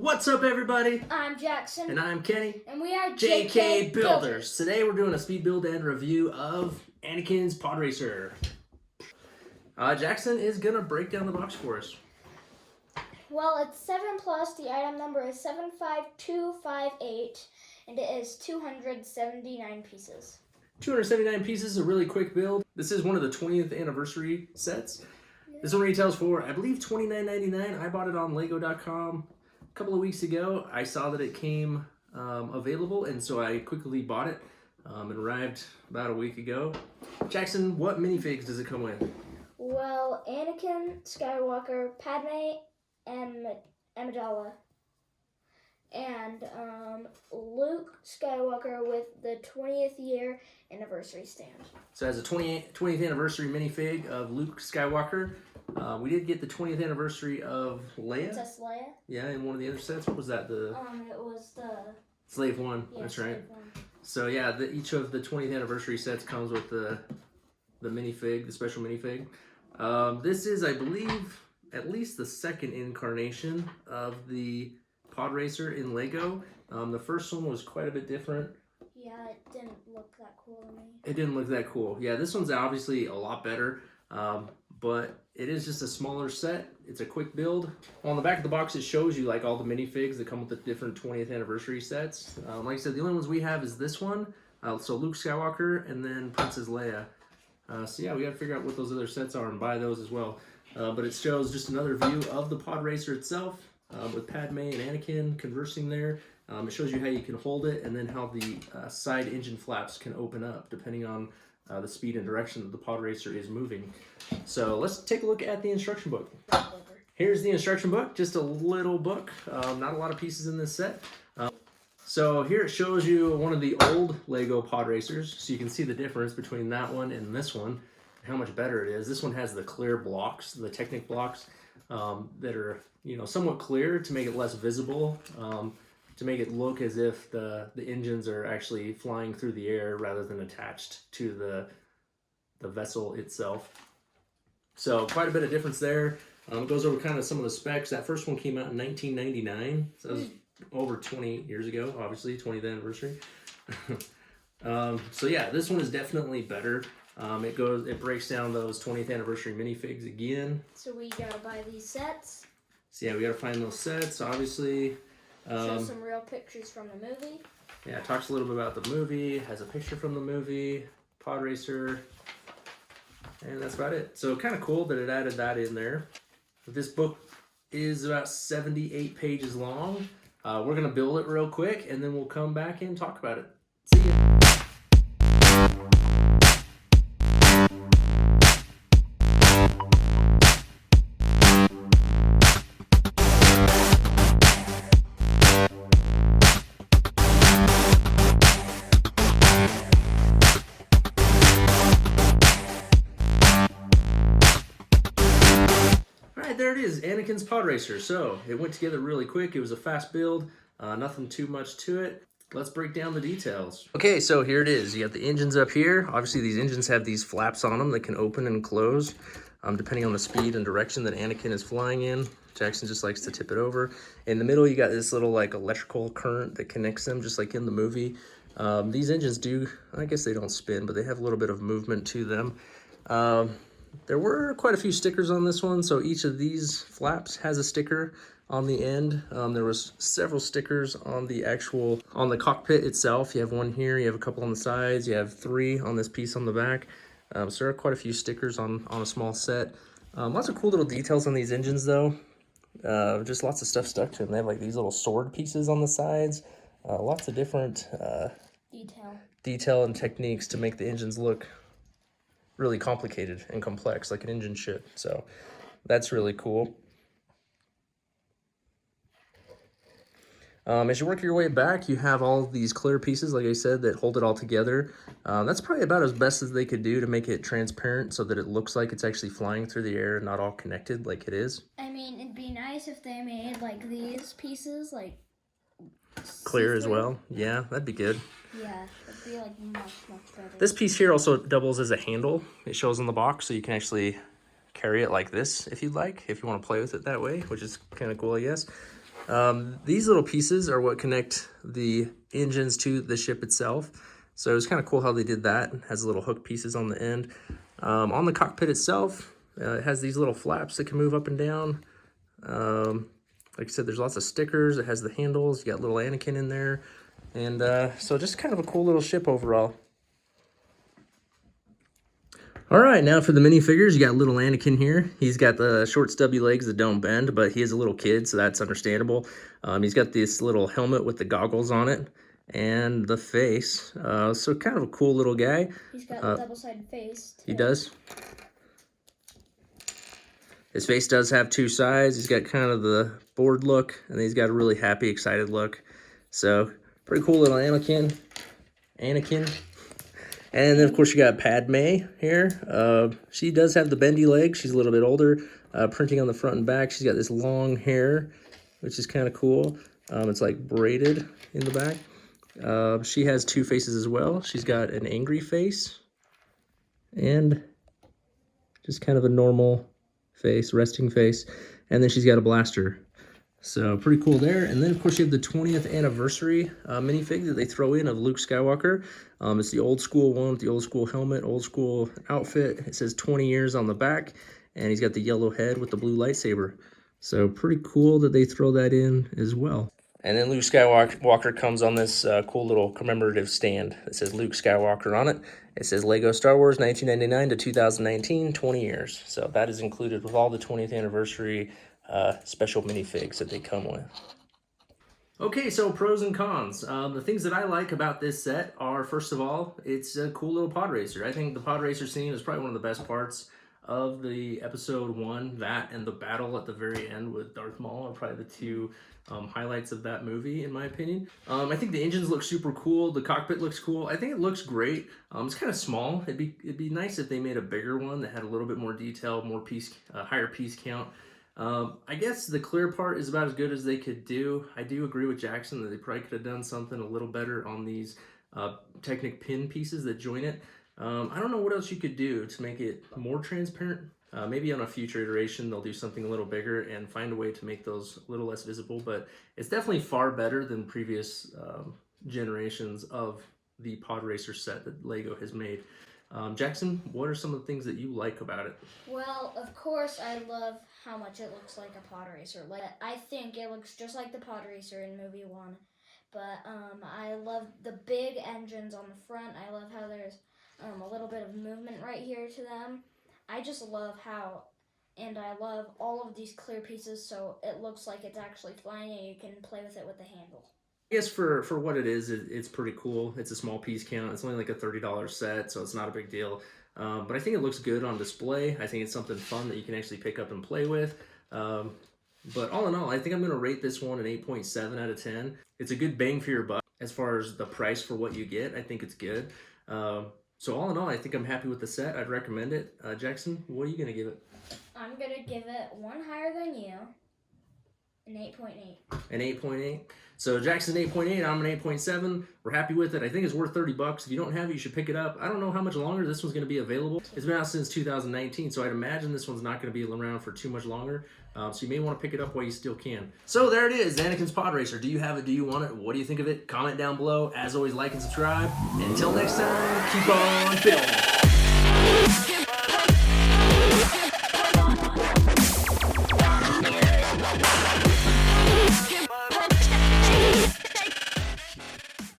What's up, everybody? I'm Jackson. And I'm Kenny. And we are JK Builders. Today we're doing a speed build and review of Anakin's Podracer. Jackson is going to break down the box for us. Well, it's 7+. The item number is 75258, and it is 279 pieces. 279 pieces, a really quick build. This is one of the 20th anniversary sets. This one retails for, I believe, $29.99. I bought it on Lego.com a couple of weeks ago. I saw that it came available, and so I quickly bought it. It arrived about a week ago. Jackson, what minifigs does it come with? Well, Anakin, Skywalker, Padme, and Amidala. And Luke Skywalker with the 20th year anniversary stand. So as a 20th anniversary minifig of Luke Skywalker. We did get the 20th anniversary of Leia. Princess Leia. Yeah, in one of the other sets. What was that? It was the Slave One. Yeah, that's right. Slave One. So yeah, each of the 20th anniversary sets comes with the minifig, the special minifig. This is, I believe, at least the second incarnation of the Podracer in Lego. The first one was quite a bit different. Yeah, it didn't look that cool to me. It didn't look that cool. Yeah, this one's obviously a lot better, but it is just a smaller set. It's a quick build. On the back of the box, it shows you like all the minifigs that come with the different 20th anniversary sets. Like I said, the only ones we have is this one. So Luke Skywalker and then Princess Leia. So yeah, we got to figure out what those other sets are and buy those as well. But it shows just another view of the Podracer itself. With Padme and Anakin conversing there. It shows you how you can hold it and then how the side engine flaps can open up depending on the speed and direction that the Podracer is moving. So let's take a look at the instruction book. Here's the instruction book, just a little book, not a lot of pieces in this set. So here it shows you one of the old Lego Podracers, so you can see the difference between that one and this one, how much better it is. This one has the clear blocks, the Technic blocks that are somewhat clear to make it less visible, to make it look as if the engines are actually flying through the air rather than attached to the vessel itself. So quite a bit of difference there. It goes over kind of some of the specs. That first one came out in 1999, so that was over 20 years ago, obviously, 20th anniversary. So yeah, this one is definitely better. It breaks down those 20th anniversary minifigs again. So we gotta buy these sets. So yeah, we gotta find those sets, obviously. Show some real pictures from the movie. Yeah, it talks a little bit about the movie, has a picture from the movie, Podracer, and that's about it. So kind of cool that it added that in there. This book is about 78 pages long. We're gonna build it real quick, and then we'll come back and talk about it. See ya. There it is, Anakin's Podracer. So it went together really quick. It was a fast build, nothing too much to it. Let's break down the details. Okay, so here it is. You got the engines up here. Obviously, these engines have these flaps on them that can open and close depending on the speed and direction that Anakin is flying in. Jackson just likes to tip it over. In the middle, you got this little like electrical current that connects them, just like in the movie. These engines do, I guess they don't spin, but they have a little bit of movement to them. There were quite a few stickers on this one, so each of these flaps has a sticker on the end. There was several stickers on the cockpit itself. You have one here, you have a couple on the sides, you have 3 on this piece on the back. So there are quite a few stickers on a small set. Lots of cool little details on these engines though. Just lots of stuff stuck to them. They have like these little sword pieces on the sides. Lots of different detail and techniques to make the engines look really complicated and complex, like an engine should. So that's really cool. As you work your way back, you have all these clear pieces, like I said, that hold it all together. That's probably about as best as they could do to make it transparent so that it looks like it's actually flying through the air and not all connected like it is. I mean, it'd be nice if they made like these pieces like clear as well. Yeah, that'd be good. Yeah, it'd be like much better. This piece here also doubles as a handle. It shows on the box, so you can actually carry it like this if you'd like, if you want to play with it that way, which is kind of cool, I guess. These little pieces are what connect the engines to the ship itself. So it's kind of cool how they did that. It has little hook pieces on the end. On the cockpit itself, it has these little flaps that can move up and down. Like I said, there's lots of stickers. It has the handles. You got little Anakin in there. And so just kind of a cool little ship overall. All right, now for the minifigures, you got little Anakin here. He's got the short stubby legs that don't bend, but he is a little kid, so that's understandable. He's got this little helmet with the goggles on it and the face. So kind of a cool little guy. He's got a double-sided face, too. He does. His face does have two sides. He's got kind of the bored look, and he's got a really happy, excited look. So pretty cool little Anakin. And then, of course, you got Padme here. She does have the bendy legs. She's a little bit older. Printing on the front and back. She's got this long hair, which is kind of cool. It's like braided in the back. She has two faces as well. She's got an angry face and just kind of a normal face, resting face. And then she's got a blaster. So pretty cool there. And then, of course, you have the 20th anniversary minifig that they throw in of Luke Skywalker. It's the old school one with the old school helmet, old school outfit. It says 20 years on the back, and he's got the yellow head with the blue lightsaber. So pretty cool that they throw that in as well. And then Luke Skywalker comes on this cool little commemorative stand. It says Luke Skywalker on it. It says Lego Star Wars 1999 to 2019, 20 years. So that is included with all the 20th anniversary special minifigs that they come with. Okay, so pros and cons. The things that I like about this set are, first of all, it's a cool little pod racer. I think the pod racer scene is probably one of the best parts of the episode 1. That and the battle at the very end with Darth Maul are probably the two highlights of that movie, in my opinion. I think the engines look super cool. The cockpit looks cool. I think it looks great. It's kind of small. It'd be nice if they made a bigger one that had a little bit more detail, more higher piece count. I guess the clear part is about as good as they could do. I do agree with Jackson that they probably could have done something a little better on these Technic pin pieces that join it. I don't know what else you could do to make it more transparent. Maybe on a future iteration they'll do something a little bigger and find a way to make those a little less visible, but it's definitely far better than previous generations of the Pod Racer set that Lego has made. Jackson, what are some of the things that you like about it? Well, of course, I love how much it looks like a pod racer. Like, I think it looks just like the pod racer in movie 1. But I love the big engines on the front. I love how there's a little bit of movement right here to them. I just love how, and I love all of these clear pieces, so it looks like it's actually flying and you can play with it with the handle. I guess for what it is, it's pretty cool. It's a small piece count. It's only like a $30 set, so it's not a big deal. But I think it looks good on display. I think it's something fun that you can actually pick up and play with. But all in all, I think I'm going to rate this one an 8.7 out of 10. It's a good bang for your buck as far as the price for what you get. I think it's good. So all in all, I think I'm happy with the set. I'd recommend it. Jackson, what are you going to give it? I'm going to give it one higher than you, an 8.8. An 8.8. So Jackson's 8.8, I'm an 8.7. We're happy with it. I think it's worth $30. If you don't have it, you should pick it up. I don't know how much longer this one's going to be available. It's been out since 2019, so I'd imagine this one's not going to be around for too much longer. So you may want to pick it up while you still can. So there it is, Anakin's Pod Racer. Do you have it? Do you want it? What do you think of it? Comment down below. As always, like and subscribe. Until next time, keep on filming.